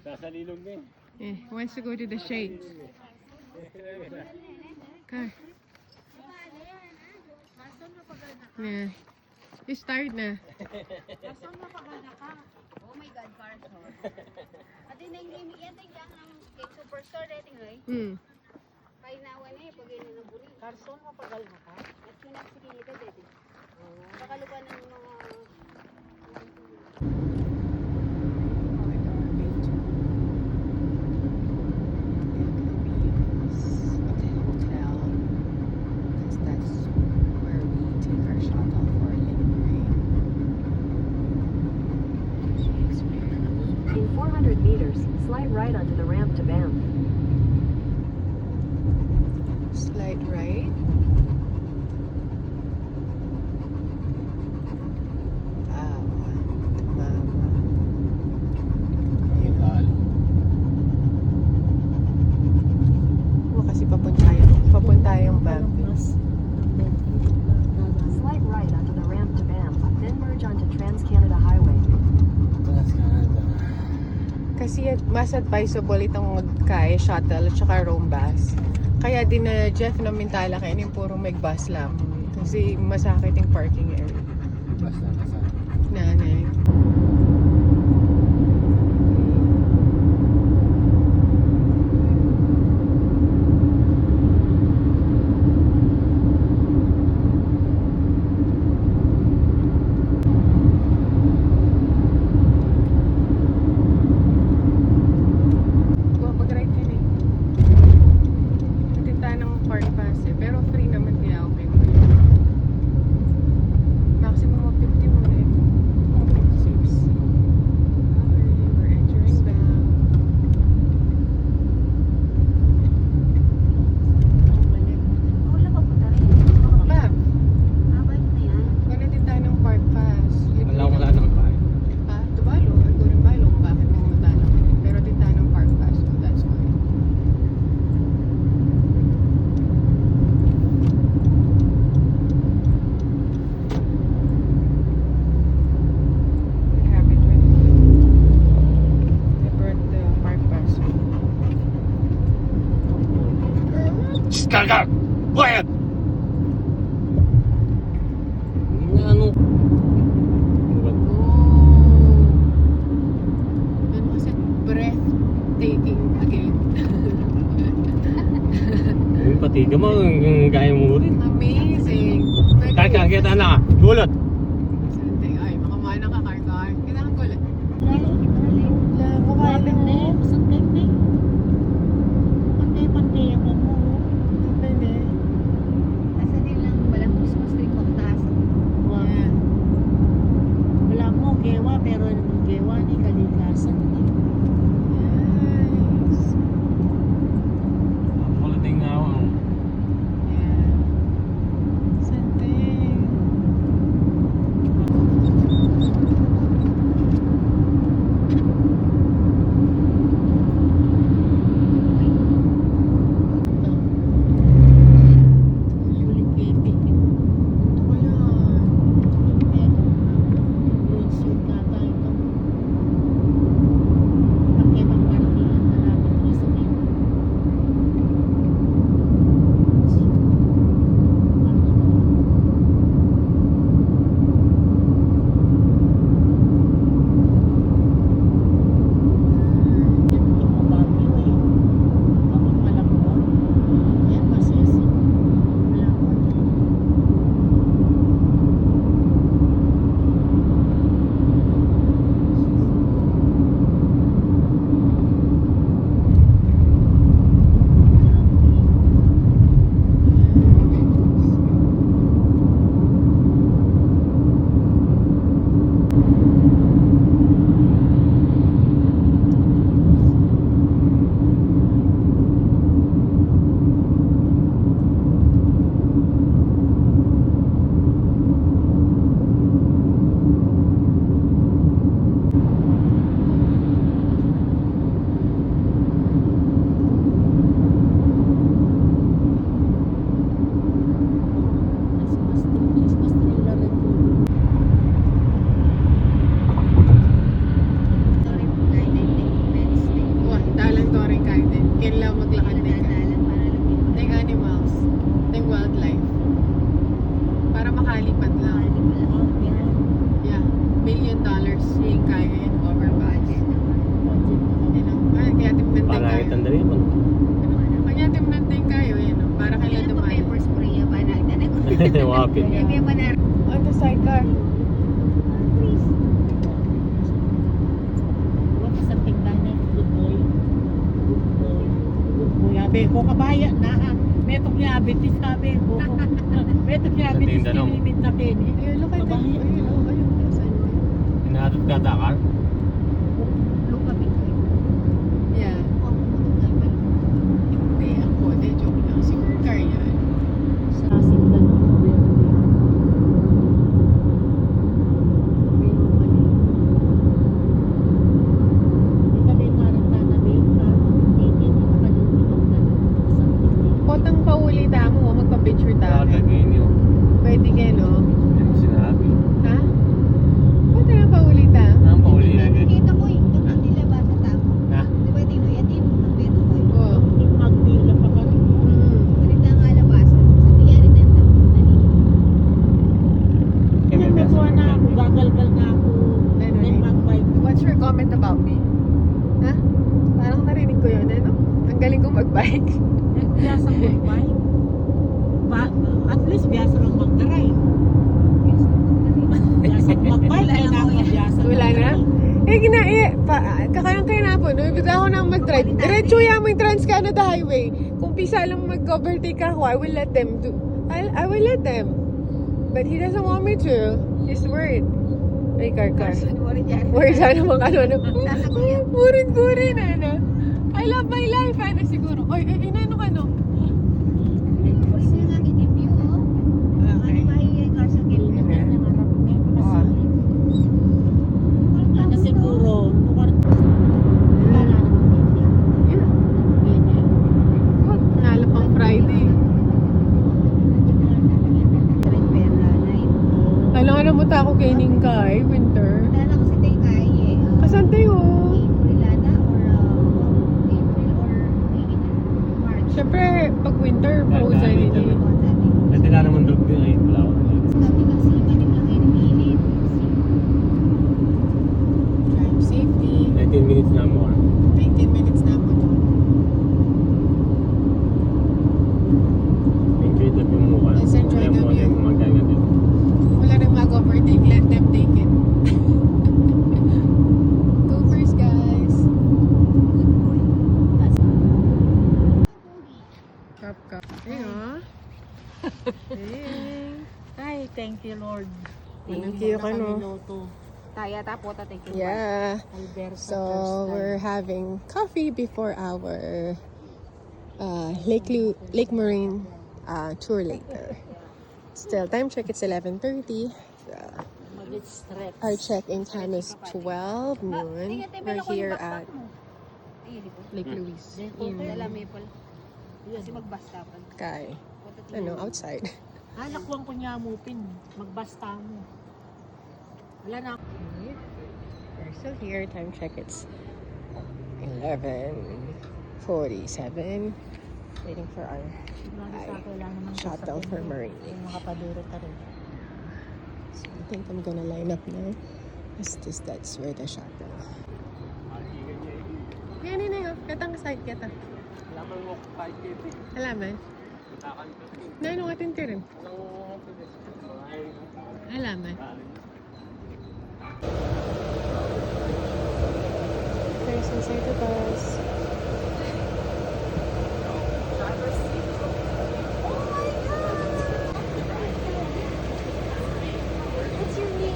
Sasalilog na wants to go to the shades. Okay. Yeah. He's tired na. Oh my God, Carson. Ate na yung yan ang superstar dating ay. Painawan eh pag yun ang buri. Carson, mapagal na ka? At kinaksikita dito. Pakalupan ng mga... In 400 meters, slide right onto the ramp to Banff. Slide right. Kasi papunta yung Banff. Slide right onto the ramp to Banff, then merge onto Trans-Canada Highway. Kasi mas advisable itong magkaya shuttle at saka roam bus. Kaya din na Jeff na Mintala kainin puro mag-bus lang. Kasi masakit yung parking area. Basta nasa. Nanay. Kagak! Quiet! Ano? Ano kasi breathtaking again. Pati ka mo, kaya mo rin. Amazing. Kita na, gulot. Ay, makamana ka, Karkar. Kita kang gulat. Asa din lang, walang Christmas tree ko. Taas. Wala mo, gewa, pero yung gewa ni kalikasan. Yes. Kuliting nga ako. Yeah. Something. Kapin. Hindi pa na. On the sidecar. Huwag ka sa tingganan. Good boy. Good boy. Good boy. Abe ko, kabaya na ha. Metok niya, abitis sabi ko. Metok niya, abitis Tindanom. nilimit na Kenny. Ayun, look at that. Babae. Ayun, oh, ayun. Saan? Hinahatid ka Dakar. Look up it. Yeah. Hindi ako. Hindi, joke lang. Siguro car yan. Sa singgan ng gobyerno. Potang pauli mo, magpa-picture tayo. Kakagin yun. Pwede kayo, no? Yan yung sinabi. Ha? Potang na pauli Ang pauli na agad. Kita ko yung kapag nila ba sa tamo. Ha? Di ba din yan din ang beto ko. Oo. Magpila pa ka rin. Ulit na nga labasan. Sa tiyarin na ito. Nagkasuha na ako, gagalgal na ako. Ano Then eh? mag-bike. What's your comment about me? Ha? Parang narinig ko yun, ano? Ang galing kong mag-bike. Biyasa ko mag-bike. At least biyasa kang mag-drive. Biyasa kang mag-bike. Kaya na ako biyasa. Wala na? Kakayang na po, no? Ibig ako nang mag-drive. Diretso yan mo yung Trans-Canada Highway. Kung pisa lang mag-overtake ako, I will let them do. I will let them. But he doesn't want me to. He's worried. Ay, car. Worried siya namang ano. Burin, ano. I love my life, ano siguro. Oy, inano ka, no? Gusto nyo nga kinipyo, oh. Ano ba yung car sa gilid na nangarap na yun? Ah. Ano siguro, Yeah. Nalo pang Friday. Kailangan na muta ako kay Ningkay, winter. Dala ko si Tengkay, eh. Kasan tayo? April ata or April or March. Siyempre, pag winter, frozen dito. hindi. Kasi na naman dog din ay flower. Sabi kasi manim lang kayo nag-iinit. Drive safety. 19 minutes na more. 19 minutes na po. Enjoy the view mo. Let's enjoy the view. Magkaya din. Wala nang mag-overtake. Let them take it. Go first, guys. Kap. Ayun. ay, thank you Lord. Thank you, ano. Niloto. Taya tapo, tatay ko. Yeah. Alberta So first we're having coffee before our Lake Marine tour later. Still, time check, it's 11:30. Mag-stretch. Our check-in time is 12 noon. We're here at Lake Louise Dala in maple. Kasi magbastapan. Kai. Outside. Nakwang ko niya mupin. Magbasta mo. Wala na ako. We're still here. Time check, it's 11:47. Waiting for our shuttle for Marine. Makapaduro ka rin. So I think I'm gonna line up now. That's where the shuttle. Yan yun. Katang side kita. Laman mo 5 Alaman? Nano nga tintirin? Alaman? There's inside the bus. What's your name?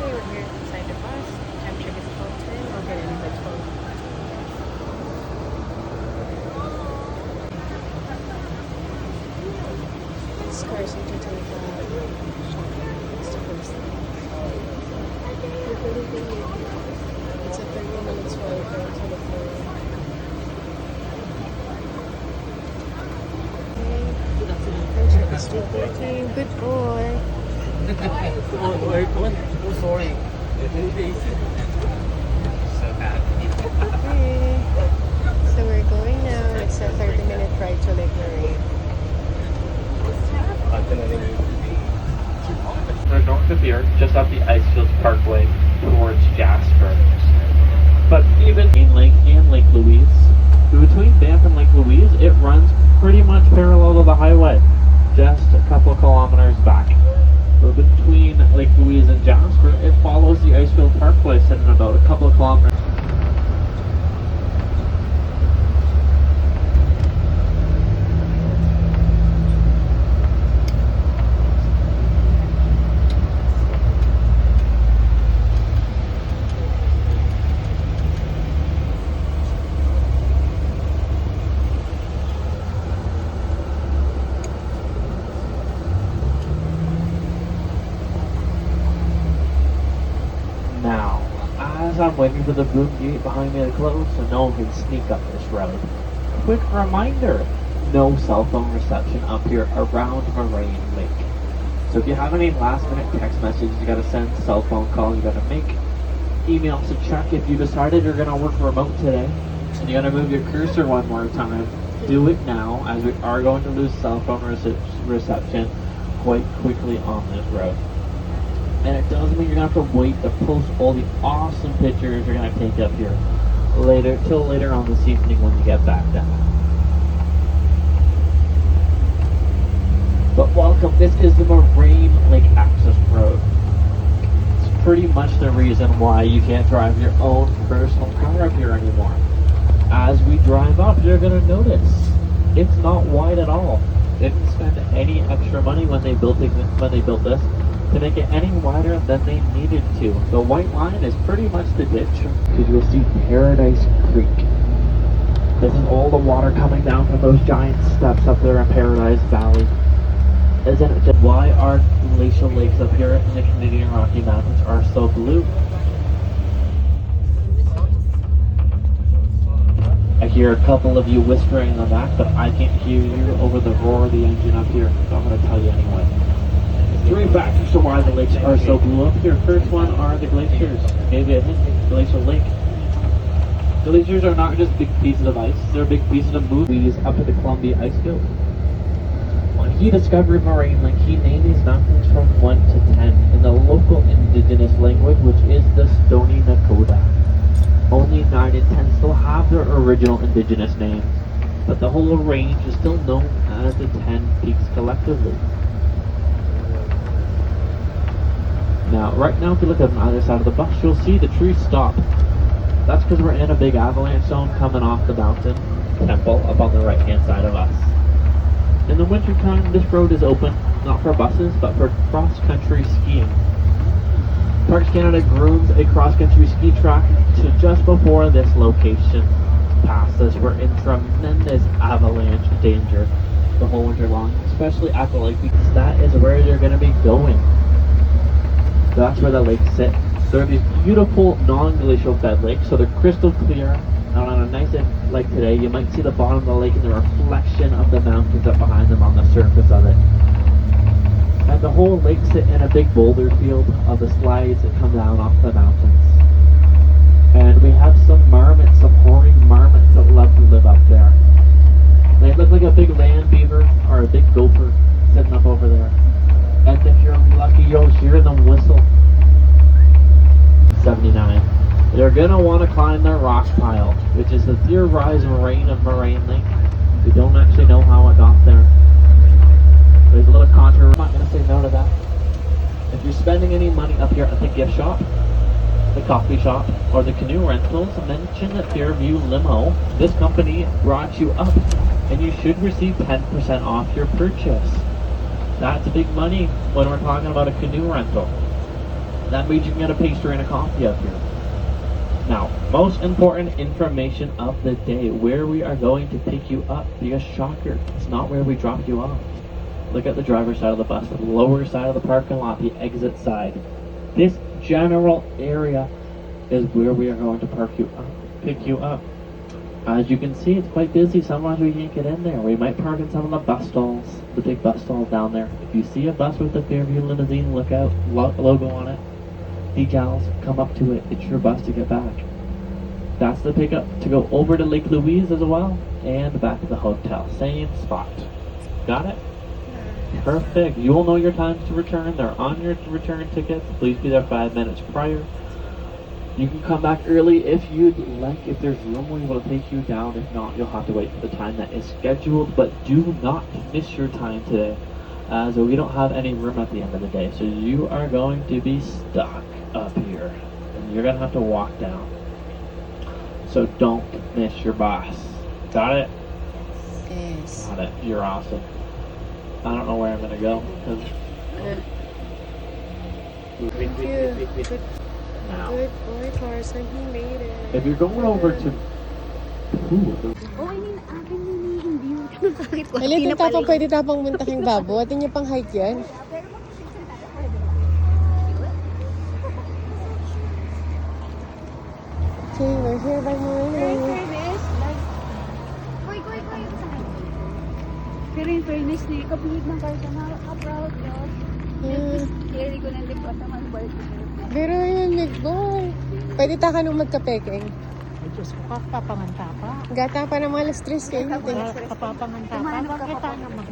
We're here inside the bus. Time check is 12:10. We'll get in by 12. This car is into take It's the first thing. It's a 30 minutes ride going to the floor. Time check is 2:14. Good boy. Oh, sorry. So bad. Okay. So we're going now. It's a 30-minute ride to Lake Marine. We're north of here, just off the Icefields Parkway towards Jasper. But even between Banff and Lake Louise, it runs pretty much parallel to the highway, just a couple kilometers back. But between Lake Louise and Jasper, it follows the Icefield Parkway, sitting about a couple of kilometers. Now, as I'm waiting for the boom gate behind me to close so no one can sneak up this road, quick reminder, no cell phone reception up here around Moraine Lake. So if you have any last minute text messages you gotta send, cell phone call you gotta make, emails to check, if you decided you're gonna work remote today, and you gotta move your cursor one more time, do it now, as we are going to lose cell phone reception quite quickly on this road. And it does mean you're gonna have to wait to post all the awesome pictures you're gonna take up here till later on this evening when you get back down. But welcome, this is the Moraine Lake Access Road. It's pretty much the reason why you can't drive your own personal car up here anymore. As we drive up, you're gonna notice it's not wide at all. They didn't spend any extra money when they built this to make it any wider than they needed to. The white line is pretty much the ditch, because you'll see Paradise Creek. This is all the water coming down from those giant steps up there in Paradise Valley. Isn't it just why our glacial lakes up here in the Canadian Rocky Mountains are so blue? I hear a couple of you whispering in the back, but I can't hear you over the roar of the engine up here, so I'm going to tell you anyway. 3 factors to why the lakes are so blue up here. First one are the glaciers. Maybe a hint, glacial lake. Glaciers are not just big pieces of ice, they're big pieces of movies up at the Columbia Icefield. When he discovered Moraine Lake, he named these mountains from 1 to 10 in the local indigenous language, which is the Stoney Nakoda. Only 9 and 10 still have their original indigenous names, but the whole range is still known as the 10 Peaks collectively. Now, right now, if you look on either side of the bus, you'll see the trees stop. That's because we're in a big avalanche zone coming off the mountain temple up on the right-hand side of us. In the wintertime, this road is open, not for buses, but for cross-country skiing. Parks Canada grooms a cross-country ski track to just before this location passes. We're in tremendous avalanche danger the whole winter long, especially at the lake, because that is where you're going to be going. That's where the lakes sit. They're these beautiful non-glacial bed lakes, so they're crystal clear. And on a nice day like today, you might see the bottom of the lake and the reflection of the mountains up behind them on the surface of it. And the whole lake sit in a big boulder field of the slides that come down off the mountains. And we have some marmots, some hoary marmots that love to live up there. They look like a big land beaver or a big gopher sitting up over there. And if you're lucky, you'll hear them whistle. 79. They're gonna want to climb their rock pile, which is the theorized moraine of Moraine Lake. We don't actually know how it got there. There's a little controversy. I'm not gonna say no to that. If you're spending any money up here at the gift shop, the coffee shop, or the canoe rentals, mention the Fairview Limo. This company brought you up, and you should receive 10% off your purchase. That's big money when we're talking about a canoe rental. That means you can get a pastry and a coffee up here. Now, most important information of the day, where we are going to pick you up. Because shocker, it's not where we drop you off. Look at the driver's side of the bus, the lower side of the parking lot, the exit side. This general area is where we are going to pick you up. As you can see, it's quite busy. Sometimes we can't get in there. We might park in some of the bus stalls, the big bus stalls down there. If you see a bus with the Fairview Limousine lookout logo on it, decals, come up to it. It's your bus to get back. That's the pickup to go over to Lake Louise as well, and back to the hotel. Same spot. Got it? Perfect. You will know your times to return. They're on your return tickets. Please be there 5 minutes prior. You can come back early if you'd like. If there's room, we're able to take you down. If not, you'll have to wait for the time that is scheduled. But do not miss your time today, as we don't have any room at the end of the day. So you are going to be stuck up here, and you're gonna have to walk down. So don't miss your bus. Got it? Yes. Got it. You're awesome. I don't know where I'm gonna go. 'Cause Thank you. Good, now, good boy, Carson. He made it. if you're going over to Oh, I mean, akin na yung view. Kahit wala, Alin, di na ito pa pala. pwede tapang muntaking babo. Atin niyo pang hike yan. Okay, we're here by Marina. Koy. Pero in fairness na kapilit ng Carson, proud yun. Yeah. Carry ko ng lipat naman balik. Pero yun, Nick boy. Pwede ta ka nung magkapekeng. Ay, Diyos ko, kapapanganta pa. Gata pa ng mga alas 3 kayo. Kapapanganta pa. Bakit naman?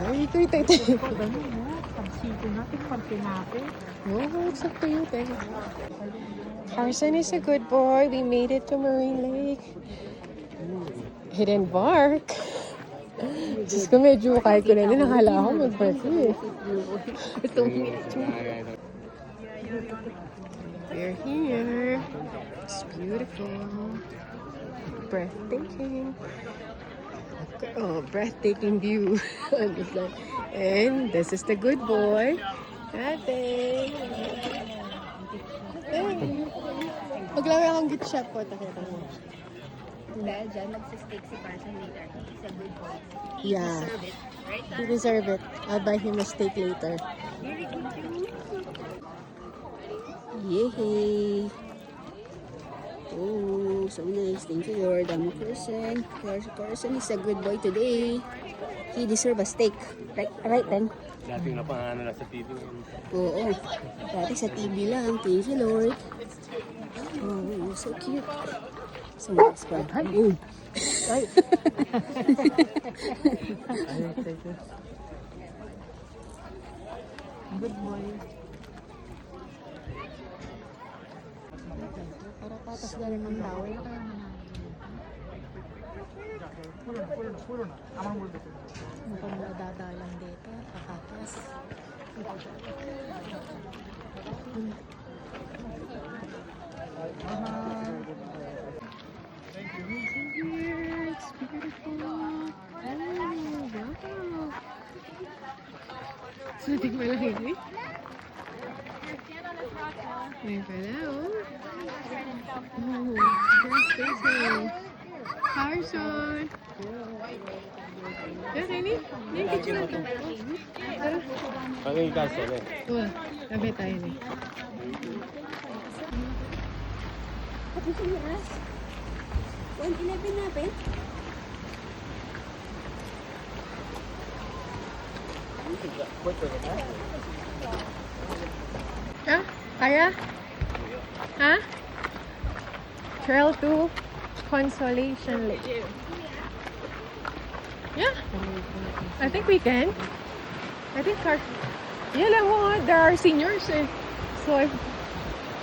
Ay, ito. Ito, ganun, no? Pagsito natin, pagpinapin. Oh, it's up to you then. Carson is a good boy. We made it to Marine Lake. He didn't bark. Diyos ko, medyo kahit ko na din. Nakala ako mag-bark eh. We're here. It's beautiful. Breathtaking. Oh, breathtaking view. And this is the good boy. Ate. Maglaway akong gift shop po. Takita mo. Dahil dyan, magsisteak si Carson later. He's a good boy. Yeah. Serve it. Right He deserve it. I'll buy him a steak later. Yay! Oh, so nice. Thank you, Lord. I'm a person. Carson is a good boy today. He deserve a steak. Right then. Dating na pang na sa TV. Oo. Dati sa TV lang. Thank you, Lord. Oh, so cute. So nice, bro. Oh. Good boy. Para patas galing ng tao. Mukhang nadadalang dito. Kakatas. It's beautiful. Oh, wow. So, tingnan lang yun eh. May pala, oh. Oh, first station. Carson. Yan, Kenny. Yan, kitchen na to. Tara. Okay, guys, okay. Wala, tabi tayo na. At gusto niya, 111 natin. Ah, kaya? Ha? Trail to Consolation Lake. Yeah. I think we can. I think yeah, lang mo, there are seniors eh. So,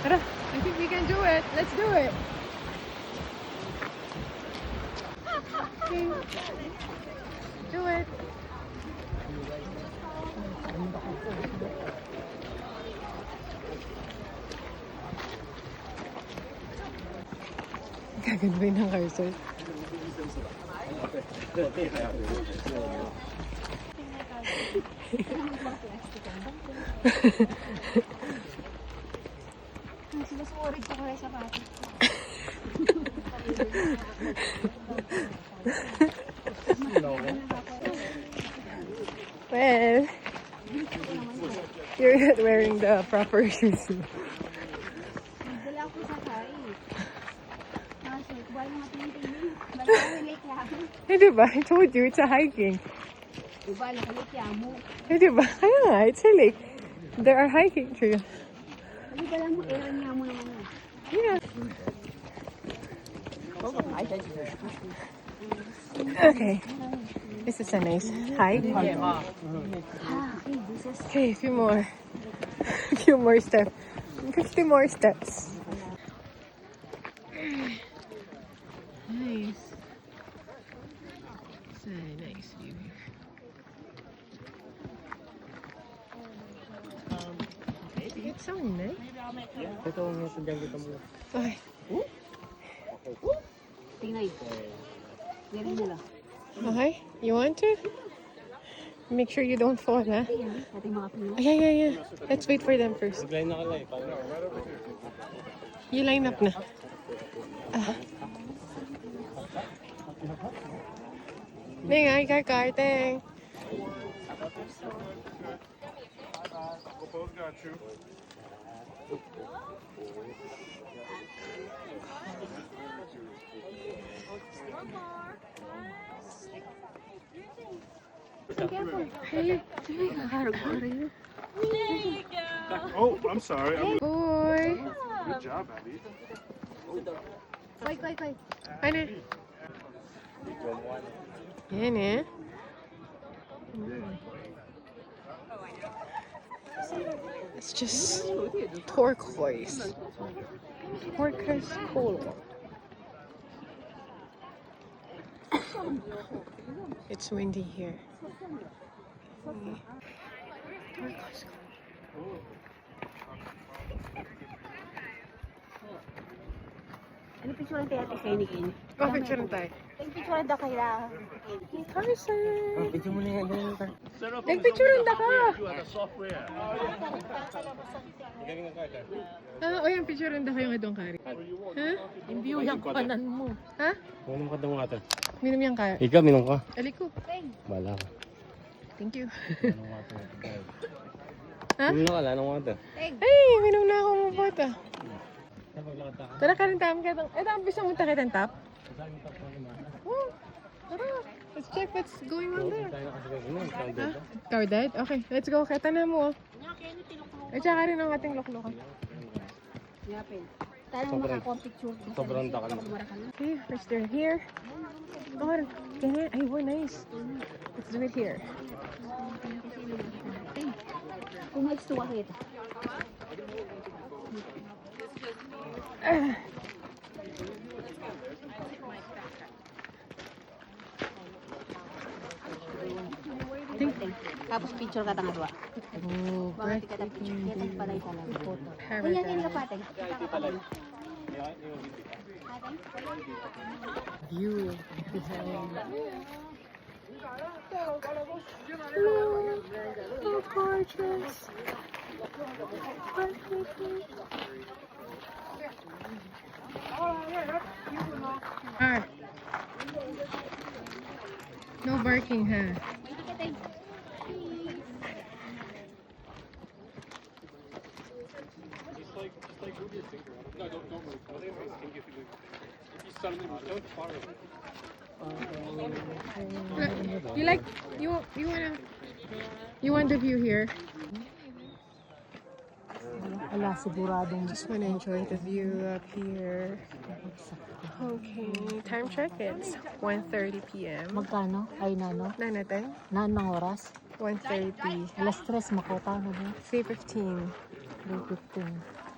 tara, I think we can do it. Let's do it. Okay. Do it. Gagawin ng Carson. Mas worried ko kaya sa pati. Well, you're not wearing the proper shoes. Wala ko sa kay. Kasi, kubahin mga tingin-tingin. Bala lake yamu. Eh, diba? I told you, it's a hiking. Bala lake yamu. Eh, diba? Kaya nga, it's a lake. There are hiking trails. Ano bala mo, aaron nga mo naman yun. Yeah. Okay. This is a nice hike. Ah, okay, this is... Okay, a few more. A few more steps. 50 more steps. It's a nice view here. It's so nice. Ito ang nasadyan kita mo. Okay. Tingnan. Galing nila. Okay. You want to? Make sure you don't fall, huh? Ating mga Pinoy. Yeah. Let's wait for them first. Mag-line na ka lang eh. You line up na. Ning, ay karting. Hey, Oh, I'm sorry. boy. Good job, Abby. Koy. Ano? Yan eh. It's just turquoise. Turquoise color. It's windy here. Turquoise color. Ano picture tayo ate kayo ni Kini? Oh, picture na tayo. Yung picture da kayo la. Carson! Picture mo na yan. Nagpicture na ka! Galing na ka. O yan, picture na ka yung adong kari. Ha? Yung view yung kanan mo. Ha? Minom ka daw nga ito. Minom yung kari. Ikaw, minom ka. Aliko. Bala ka. Thank you. Minom na ka, lanong nga ito. Ay, minom na ako ng bota. Tara ka rin tam ka. Ang bisa mo takit ang top? Oh, tara. Let's check what's going on there. Huh? Crowded? Okay, let's go. Kita na mo. At saka rin ang ating loklokan. Yapin. Tayo makakompicture. Sobrang takal. Okay, let's do it here. Oh, ganyan. Ay, we're nice. Let's do it here. Kung may gusto ka kita. Tapos picture ka tanga dua. Oh, Bakit ka ta picture? Kaya tayo palay ka lang. Kaya kaya ka pate. View. Oh, gorgeous. Ah. No barking, huh? You like you want the view here? Ala, siguradong Just want to enjoy the view up here. Okay, time check. It's 1:30 p.m. magkano? Ay, nano? Na natin? Nanong oras? 1:30. Alas 3, makota na ba? 3:15. 3:15.